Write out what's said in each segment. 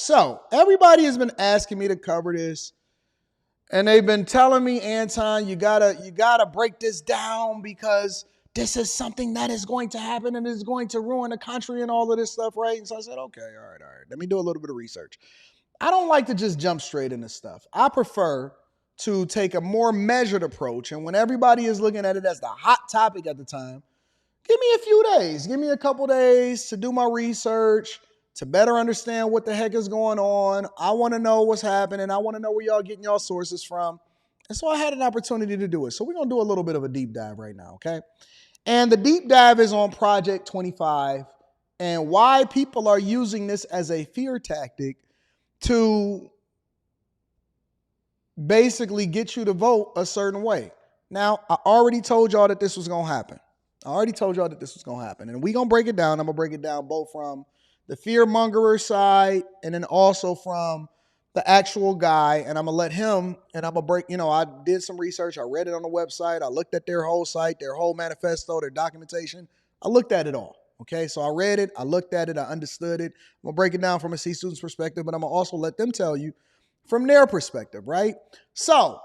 So everybody has been asking me to cover this, and they've been telling me, Anton, you gotta break this down because this is something that is going to happen and is going to ruin the country and all of this stuff, right? And so I said, okay, all right. Let me do a little bit of research. I don't like to just jump straight into stuff. I prefer to take a more measured approach. And when everybody is looking at it as the hot topic at the time, give me a few days. Give me a couple days to do my research, to better understand what the heck is going on. I want to know what's happening. I want to know where y'all getting y'all sources from. And so I had an opportunity to do it. So we're going to do a little bit of a deep dive right now, okay? And the deep dive is on Project 25 and why people are using this as a fear tactic to basically get you to vote a certain way. Now, I already told y'all that this was going to happen. And we're going to break it down. I'm going to break it down both from the fear mongerer side and then also from the actual guy. And I'm going to let him, and I'm going to break, I did some research. I read it on the website. I looked at their whole site, their whole manifesto, their documentation. I looked at it all. Okay, so I read it, I looked at it, I understood it. I'm going to break it down from a C student's perspective, but I'm going to also let them tell you from their perspective, right? So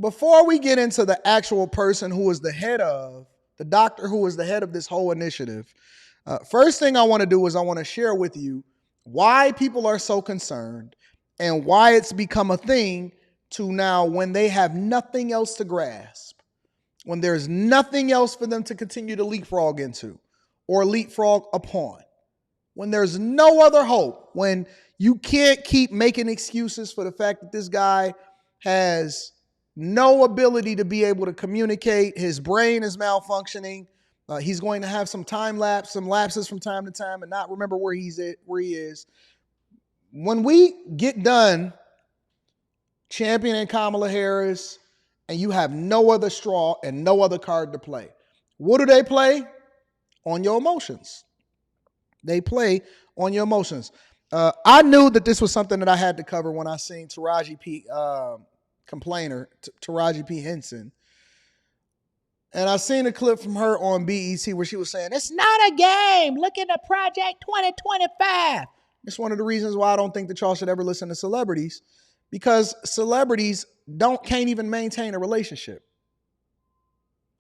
before we get into the actual person who is the head of, the doctor who is the head of this whole initiative, first thing I want to do is I want to share with you why people are so concerned and why it's become a thing to now when they have nothing else to grasp, when there's nothing else for them to continue to leapfrog into or leapfrog upon, when there's no other hope, when you can't keep making excuses for the fact that this guy has no ability to be able to communicate, his brain is malfunctioning, he's going to have some lapses from time to time and not remember where he is. When we get done championing Kamala Harris and you have no other straw and no other card to play, what do they play? On your emotions. They play on your emotions. I knew that this was something that I had to cover when I seen Taraji P. Taraji P. Henson. And I seen a clip from her on BET where she was saying, it's not a game. Look at the Project 2025. It's one of the reasons why I don't think that y'all should ever listen to celebrities, because celebrities can't even maintain a relationship.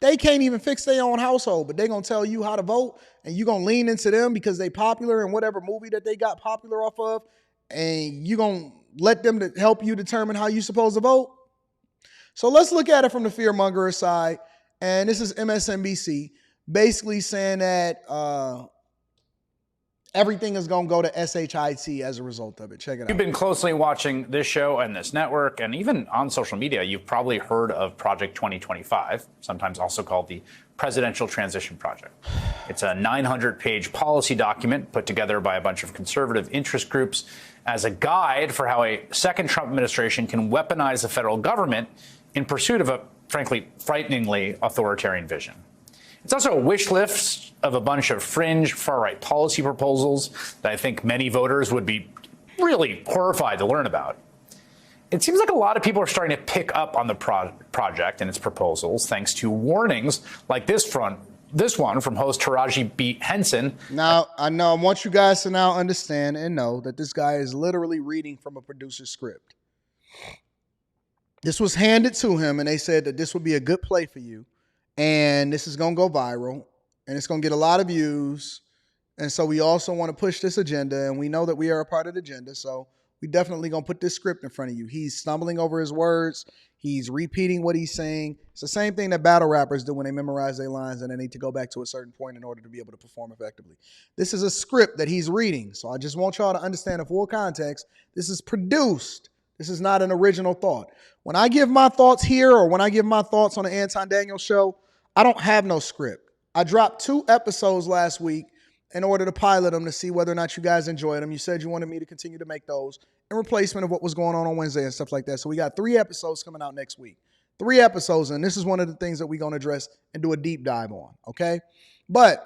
They can't even fix their own household, but they're going to tell you how to vote, and you're going to lean into them because they popular in whatever movie that they got popular off of, and you're going to let them to help you determine how you're supposed to vote. So let's look at it from the fearmonger side, and this is MSNBC basically saying that everything is going to go to SHIT as a result of it. Check it out. You've been closely watching this show and this network, and even on social media, you've probably heard of Project 2025, sometimes also called the Presidential Transition Project. It's a 900-page policy document put together by a bunch of conservative interest groups as a guide for how a second Trump administration can weaponize the federal government in pursuit of a, frankly, frighteningly authoritarian vision. It's also a wish list of a bunch of fringe far-right policy proposals that I think many voters would be really horrified to learn about. It seems like a lot of people are starting to pick up on the project and its proposals thanks to warnings like this one from host Taraji B. Henson. Now, I want you guys to now understand and know that this guy is literally reading from a producer's script. This was handed to him, and they said that this would be a good play for you. And this is going to go viral, and it's going to get a lot of views. And so we also want to push this agenda, and we know that we are a part of the agenda. So we definitely going to put this script in front of you. He's stumbling over his words. He's repeating what he's saying. It's the same thing that battle rappers do when they memorize their lines and they need to go back to a certain point in order to be able to perform effectively. This is a script that he's reading. So I just want y'all to understand the full context. This is produced. This is not an original thought. When I give my thoughts here or when I give my thoughts on the Anton Daniels show, I don't have no script. I dropped 2 episodes last week in order to pilot them to see whether or not you guys enjoyed them. You said you wanted me to continue to make those in replacement of what was going on Wednesday and stuff like that. So we got 3 episodes coming out next week. 3 episodes, and this is one of the things that we're going to address and do a deep dive on, okay? But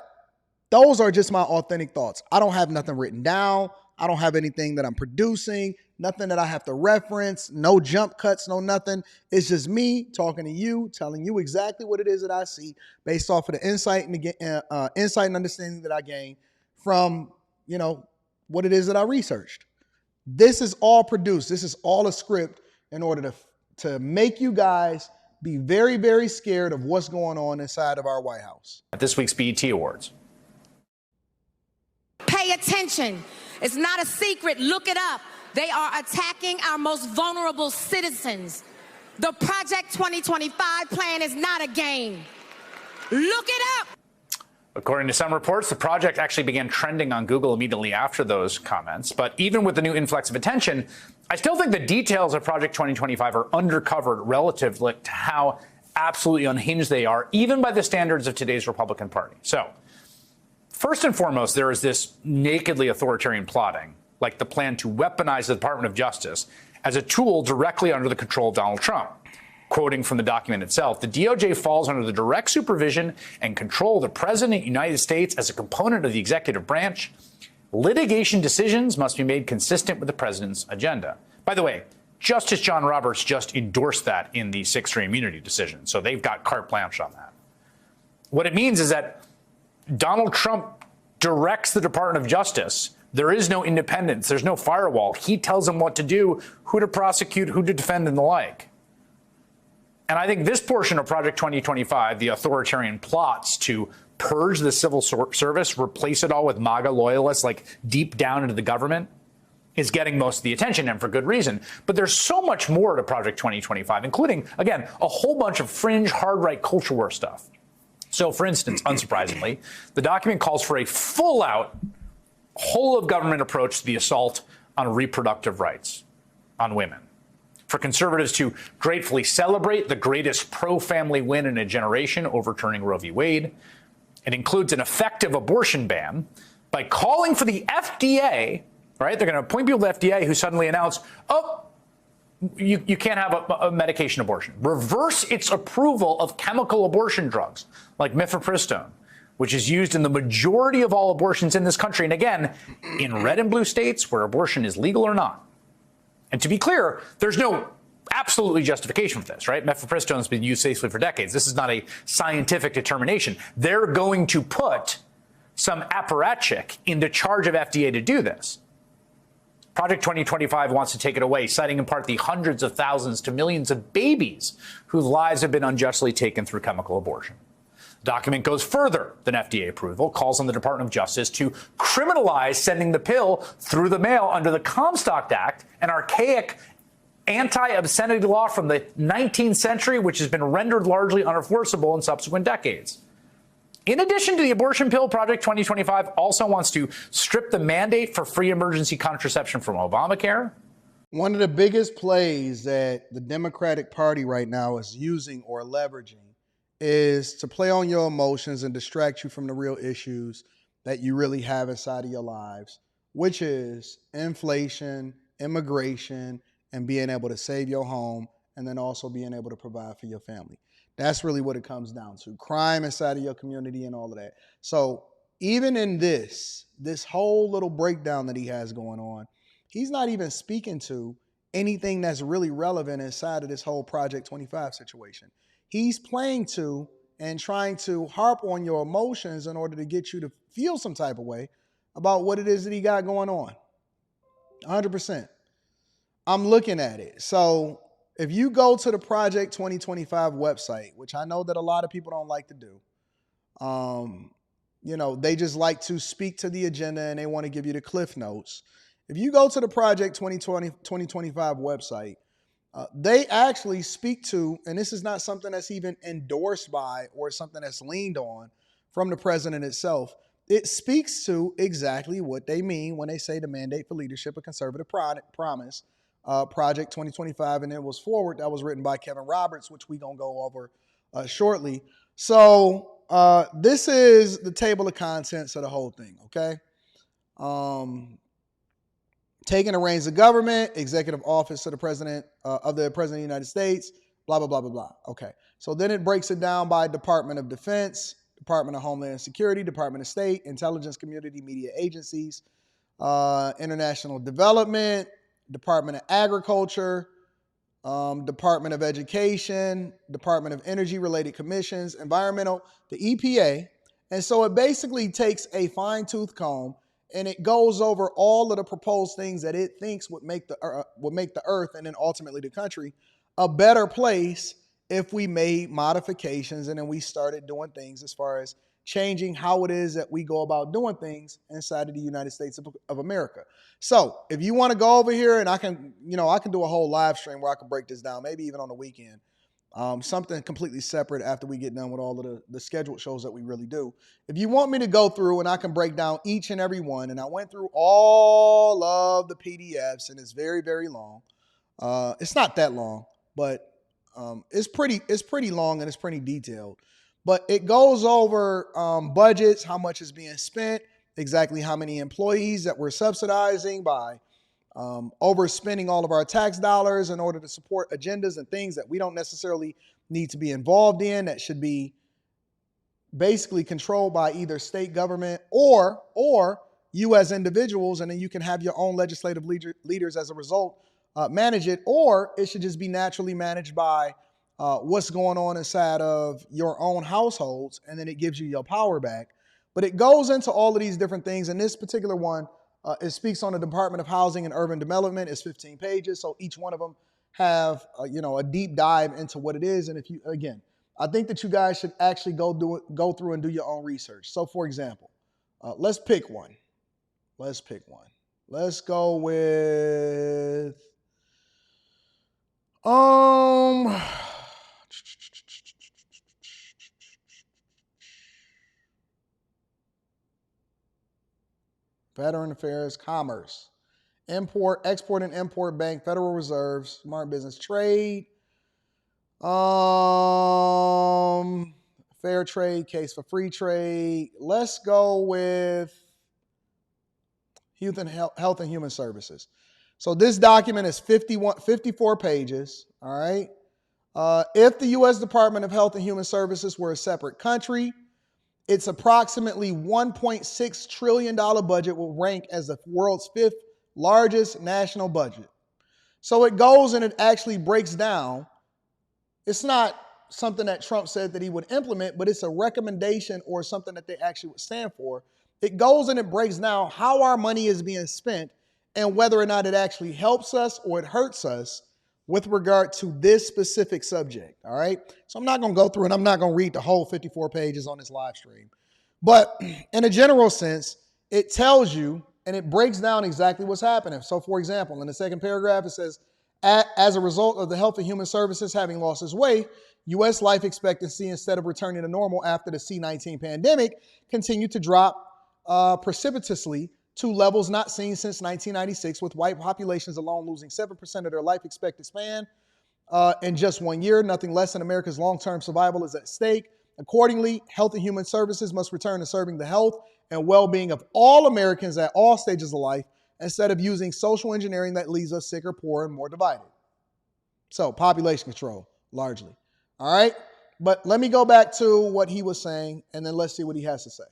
those are just my authentic thoughts. I don't have nothing written down. I don't have anything that I'm producing, nothing that I have to reference, no jump cuts, no nothing. It's just me talking to you, telling you exactly what it is that I see based off of the insight and understanding that I gain from, what it is that I researched. This is all produced. This is all a script in order to make you guys be very, very scared of what's going on inside of our White House. At this week's BET Awards. Pay attention. It's not a secret. Look it up. They are attacking our most vulnerable citizens. The Project 2025 plan is not a game. Look it up. According to some reports, the project actually began trending on Google immediately after those comments. But even with the new influx of attention, I still think the details of Project 2025 are undercovered relative to how absolutely unhinged they are, even by the standards of today's Republican Party. So, first and foremost, there is this nakedly authoritarian plotting, like the plan to weaponize the Department of Justice as a tool directly under the control of Donald Trump. Quoting from the document itself, the DOJ falls under the direct supervision and control of the President of the United States as a component of the executive branch. Litigation decisions must be made consistent with the President's agenda. By the way, Justice John Roberts just endorsed that in the 6-3 immunity decision, so they've got carte blanche on that. What it means is that Donald Trump directs the Department of Justice. There is no independence. There's no firewall. He tells them what to do, who to prosecute, who to defend, and the like. And I think this portion of Project 2025, the authoritarian plots to purge the civil service, replace it all with MAGA loyalists, like deep down into the government, is getting most of the attention, and for good reason. But there's so much more to Project 2025, including, again, a whole bunch of fringe, hard-right culture war stuff. So, for instance, unsurprisingly, the document calls for a full-out, whole-of-government approach to the assault on reproductive rights on women. For conservatives to gratefully celebrate the greatest pro-family win in a generation, overturning Roe v. Wade. It includes an effective abortion ban by calling for the FDA, right? They're going to appoint people to the FDA who suddenly announce, oh, you can't have a medication abortion. Reverse its approval of chemical abortion drugs like mifepristone, which is used in the majority of all abortions in this country. And again, in red and blue states where abortion is legal or not. And to be clear, there's no absolutely justification for this, right? Mifepristone has been used safely for decades. This is not a scientific determination. They're going to put some apparatchik into charge of FDA to do this. Project 2025 wants to take it away, citing in part the hundreds of thousands to millions of babies whose lives have been unjustly taken through chemical abortion. The document goes further than FDA approval, calls on the Department of Justice to criminalize sending the pill through the mail under the Comstock Act, an archaic anti-obscenity law from the 19th century, which has been rendered largely unenforceable in subsequent decades. In addition to the abortion pill, Project 2025 also wants to strip the mandate for free emergency contraception from Obamacare. One of the biggest plays that the Democratic Party right now is using or leveraging is to play on your emotions and distract you from the real issues that you really have inside of your lives, which is inflation, immigration, and being able to save your home, and then also being able to provide for your family. That's really what it comes down to. Crime inside of your community and all of that. So even in this whole little breakdown that he has going on, he's not even speaking to anything that's really relevant inside of this whole Project 25 situation. He's playing to and trying to harp on your emotions in order to get you to feel some type of way about what it is that he got going on. 100%. I'm looking at it. So if you go to the Project 2025 website, which I know that a lot of people don't like to do, they just like to speak to the agenda and they want to give you the cliff notes. If you go to the Project 2025 website, they actually speak to, and this is not something that's even endorsed by or something that's leaned on from the president itself. It speaks to exactly what they mean when they say the Mandate for Leadership, a Conservative Promise, Project 2025, and it was forward that was written by Kevin Roberts, which we're going to go over shortly. So this is the table of contents of the whole thing, okay? Taking the reins of government, executive office of the president of the United States, blah, blah, blah, blah, blah. Okay. So then it breaks it down by Department of Defense, Department of Homeland Security, Department of State, Intelligence Community Media Agencies, International Development, Department of Agriculture, Department of Education, Department of Energy Related Commissions, Environmental, the EPA. And so it basically takes a fine-tooth comb and it goes over all of the proposed things that it thinks would make the earth and then ultimately the country a better place if we made modifications and then we started doing things as far as changing how it is that we go about doing things inside of the United States of America. So if you want to go over here, and I can do a whole live stream where I can break this down, maybe even on the weekend, something completely separate after we get done with all of the scheduled shows that we really do. If you want me to go through and I can break down each and every one, and I went through all of the PDFs, and it's very, very long. It's not that long, but it's pretty long and it's pretty detailed. But it goes over budgets, how much is being spent, exactly how many employees that we're subsidizing by overspending all of our tax dollars in order to support agendas and things that we don't necessarily need to be involved in, that should be basically controlled by either state government or you as individuals, and then you can have your own legislative leaders as a result manage it, or it should just be naturally managed by what's going on inside of your own households, and then it gives you your power back. But it goes into all of these different things, and this particular one, it speaks on the Department of Housing and Urban Development. It's 15 pages, so each one of them have a deep dive into what it is. And if you, again, I think that you guys should actually go through and do your own research. So, for example, let's pick one. Let's go with Veteran Affairs, Commerce, Export and Import Bank, Federal Reserve, Smart Business Trade, Fair Trade, Case for Free Trade. Let's go with Health and Human Services. So this document is 54 pages, all right? If the U.S. Department of Health and Human Services were a separate country, its approximately $1.6 trillion budget will rank as the world's 5th largest national budget. So it goes and it actually breaks down. It's not something that Trump said that he would implement, but it's a recommendation or something that they actually would stand for. It goes and it breaks down how our money is being spent and whether or not it actually helps us or it hurts us with regard to this specific subject, all right? So I'm not going to go through and I'm not going to read the whole 54 pages on this live stream. But in a general sense, it tells you and it breaks down exactly what's happening. So, for example, in the second paragraph, it says, as a result of the Health and Human Services having lost its way, U.S. life expectancy, instead of returning to normal after the C-19 pandemic, continued to drop precipitously to levels not seen since 1996, with white populations alone losing 7% of their life expected span in just 1 year. Nothing less than America's long-term survival is at stake. Accordingly, Health and Human Services must return to serving the health and well-being of all Americans at all stages of life, instead of using social engineering that leaves us sicker, poorer, and more divided. So, population control, largely. All right? But let me go back to what he was saying, and then let's see what he has to say.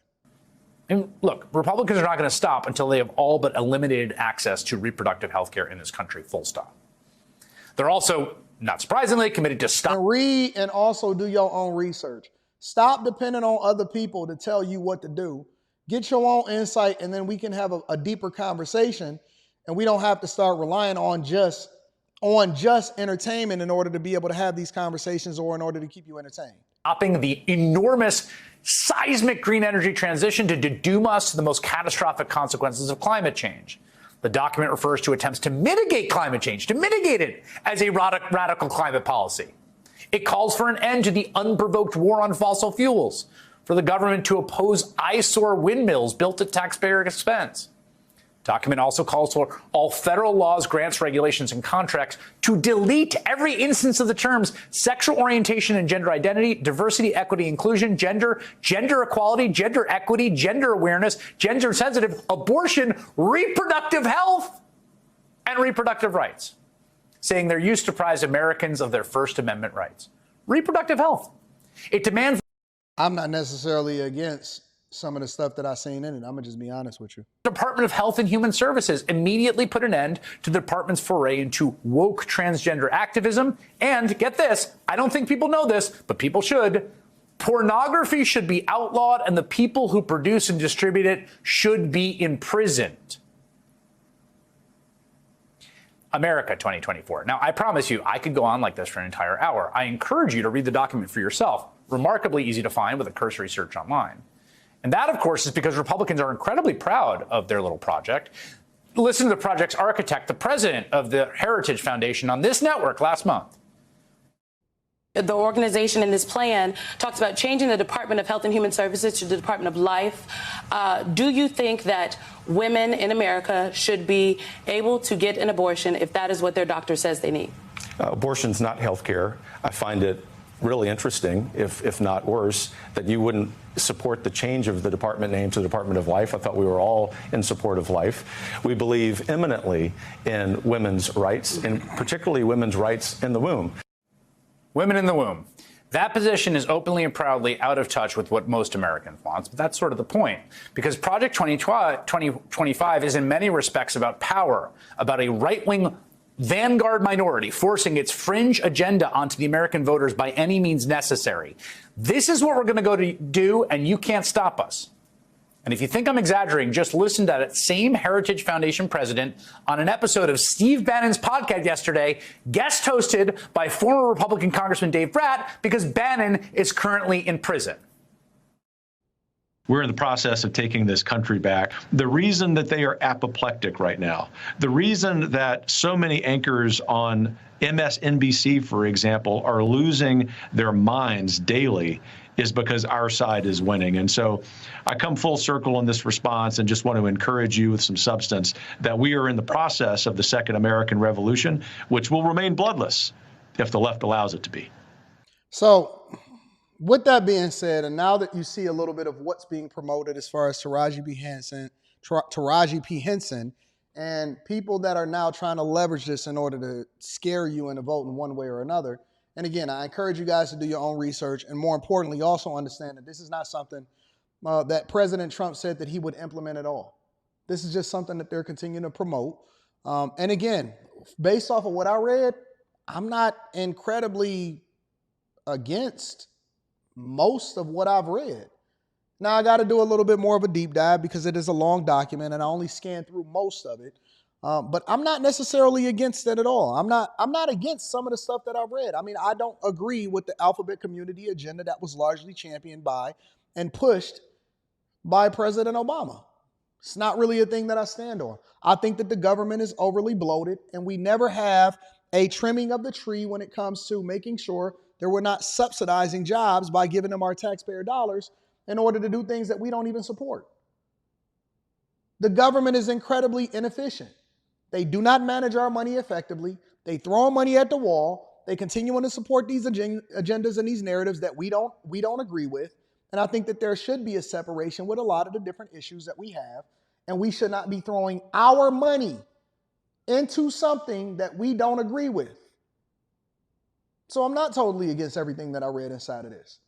And look, Republicans are not going to stop until they have all but eliminated access to reproductive health care in this country, full stop. They're also, not surprisingly, committed to stop. And read and also do your own research. Stop depending on other people to tell you what to do. Get your own insight, and then we can have a deeper conversation, and we don't have to start relying on just entertainment in order to be able to have these conversations or in order to keep you entertained. Stopping the enormous seismic green energy transition to doom us to the most catastrophic consequences of climate change. The document refers to attempts to mitigate climate change, to mitigate it as a radical climate policy. It calls for an end to the unprovoked war on fossil fuels, for the government to oppose eyesore windmills built at taxpayer expense. Document also calls for all federal laws, grants, regulations, and contracts to delete every instance of the terms sexual orientation and gender identity, diversity, equity, inclusion, gender equality, gender equity, gender awareness, gender sensitive, abortion, reproductive health, and reproductive rights, saying they're used to deprive Americans of their First Amendment rights. Reproductive health. It demands. I'm not necessarily against some of the stuff that I've seen in it. I'm going to just be honest with you. Department of Health and Human Services immediately put an end to the department's foray into woke transgender activism and, get this, I don't think people know this, but people should, Pornography should be outlawed, and the people who produce and distribute it should be imprisoned. America 2024. Now, I promise you, I could go on like this for an entire hour. I encourage you to read the document for yourself. Remarkably easy to find with a cursory search online. And that, of course, is because Republicans are incredibly proud of their little project. Listen to the project's architect, the president of the Heritage Foundation, on this network last month. The organization in this plan talks about changing the Department of Health and Human Services to the Department of Life. Do you think that women in America should be able to get an abortion if that is what their doctor says they need? Abortion's not health care. I find it really interesting, if not worse, that you wouldn't support the change of the department name to the Department of Life. I thought we were all in support of life. We believe eminently in women's rights, and particularly women's rights in the womb. Women in the womb. That position is openly and proudly out of touch with what most Americans want, but that's sort of the point. Because Project 2025 is in many respects about power, about a right-wing vanguard minority forcing its fringe agenda onto the American voters by any means necessary. This is what we're going to go to do, and you can't stop us. And if you think I'm exaggerating, just listen to that same Heritage Foundation president on an episode of Steve Bannon's podcast yesterday, guest hosted by former Republican Congressman Dave Brat, because Bannon is currently in prison. We're in the process of taking this country back. The reason that they are apoplectic right now, the reason that so many anchors on MSNBC, for example, are losing their minds daily is because our side is winning. And so I come full circle in this response and just want to encourage you with some substance that we are in the process of the Second American Revolution, which will remain bloodless if the left allows it to be. So with that being said, and now that you see a little bit of what's being promoted as far as Taraji P. Henson, and people that are now trying to leverage this in order to scare you into voting one way or another. And again, I encourage you guys to do your own research, and more importantly, also understand that this is not something that President Trump said that he would implement at all. This is just something that they're continuing to promote. And again, based off of what I read, I'm not incredibly against most of what I've read. Now, I got to do a little bit more of a deep dive because it is a long document and I only scanned through most of it. But I'm not necessarily against it at all. I'm not against some of the stuff that I've read. I mean, I don't agree with the alphabet community agenda that was largely championed by and pushed by President Obama. It's not really a thing that I stand on. I think that the government is overly bloated and we never have a trimming of the tree when it comes to making sure that we're not subsidizing jobs by giving them our taxpayer dollars in order to do things that we don't even support. The government is incredibly inefficient. They do not manage our money effectively. They throw money at the wall. They continue to support these agendas and these narratives that we don't agree with. And I think that there should be a separation with a lot of the different issues that we have. And we should not be throwing our money into something that we don't agree with. So I'm not totally against everything that I read inside of this.